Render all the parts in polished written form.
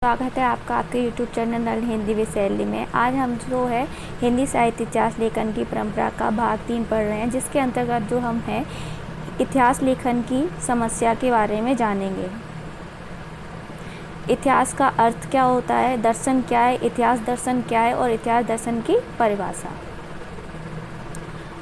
स्वागत है आपका आपके यूट्यूब चैनल हिंदी विद सैली में। आज हम जो है हिंदी साहित्य इतिहास लेखन की परंपरा का भाग 3 पढ़ रहे हैं, जिसके अंतर्गत जो हम हैं इतिहास लेखन की समस्या के बारे में जानेंगे। इतिहास का अर्थ क्या होता है, दर्शन क्या है, इतिहास दर्शन क्या है और इतिहास दर्शन की परिभाषा।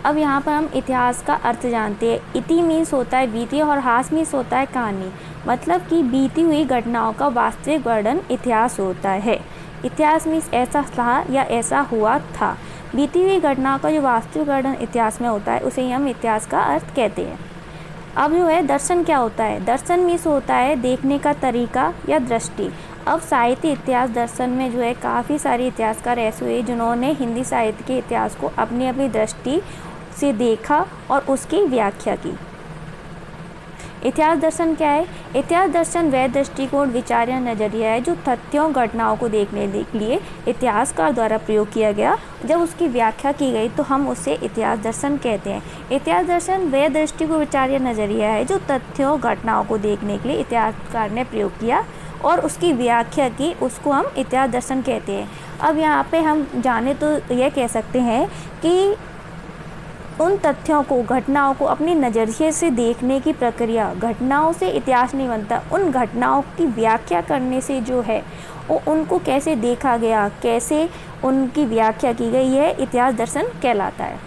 अब यहाँ पर हम इतिहास का अर्थ जानते हैं। इति मीन्स होता है बीती और हास मीन्स होता है कहानी, मतलब कि बीती हुई घटनाओं का वास्तविक वर्णन इतिहास होता है। इतिहास मीन्स ऐसा था या ऐसा हुआ था। बीती हुई घटनाओं का जो वास्तविक वर्णन इतिहास में होता है उसे ही हम इतिहास का अर्थ कहते हैं। अब जो है दर्शन क्या होता है, दर्शन मीन्स होता है देखने का तरीका या दृष्टि। अब साहित्य इतिहास दर्शन में जो है काफ़ी सारे इतिहासकार ऐसे हुए जिन्होंने हिंदी साहित्य के इतिहास को अपनी अपनी दृष्टि से देखा और उसकी व्याख्या की। इतिहास दर्शन क्या है? इतिहास दर्शन वह दृष्टिकोण, विचार या नज़रिया है जो तथ्यों घटनाओं को देखने के लिए इतिहासकार द्वारा प्रयोग किया गया। जब उसकी व्याख्या की गई तो हम उसे इतिहास दर्शन कहते हैं। इतिहास दर्शन वह दृष्टिकोण, विचार या नज़रिया है जो तथ्यों घटनाओं को देखने के लिए इतिहासकार ने प्रयोग किया और उसकी व्याख्या की, उसको हम इतिहास दर्शन कहते हैं। अब यहाँ पे हम जाने तो यह कह सकते हैं कि उन तथ्यों को, घटनाओं को अपने नज़रिए से देखने की प्रक्रिया, घटनाओं से इतिहास नहीं बनता, उन घटनाओं की व्याख्या करने से जो है वो उनको कैसे देखा गया, कैसे उनकी व्याख्या की गई है, इतिहास दर्शन कहलाता है।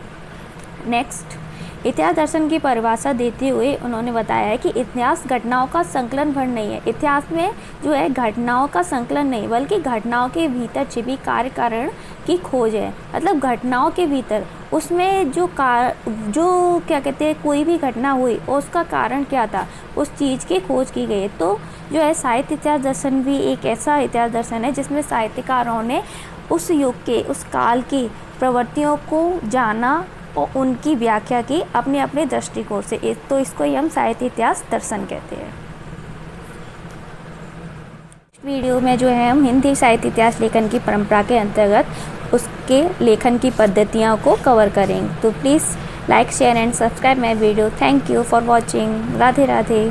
नेक्स्ट, इतिहास दर्शन की परिभाषा देते हुए उन्होंने बताया है कि इतिहास घटनाओं का संकलन भर नहीं है। इतिहास में जो है घटनाओं का संकलन नहीं, बल्कि घटनाओं के भीतर छिपी कार्य कारण की खोज है। मतलब घटनाओं के भीतर उसमें जो क्या कहते हैं, कोई भी घटना हुई और उसका कारण क्या था, उस चीज़ की खोज की गई है। तो जो है साहित्य इतिहास दर्शन भी एक ऐसा इतिहास दर्शन है जिसमें साहित्यकारों ने उस युग के, उस काल की प्रवृत्तियों को जाना और उनकी व्याख्या की अपने अपने दृष्टिकोण से। तो इसको ही हम साहित्य इतिहास दर्शन कहते हैं। वीडियो में जो है हम हिंदी साहित्य इतिहास लेखन की परंपरा के अंतर्गत उसके लेखन की पद्धतियों को कवर करेंगे। तो please like, share and subscribe my video. Thank you for watching. Radhe Radhe.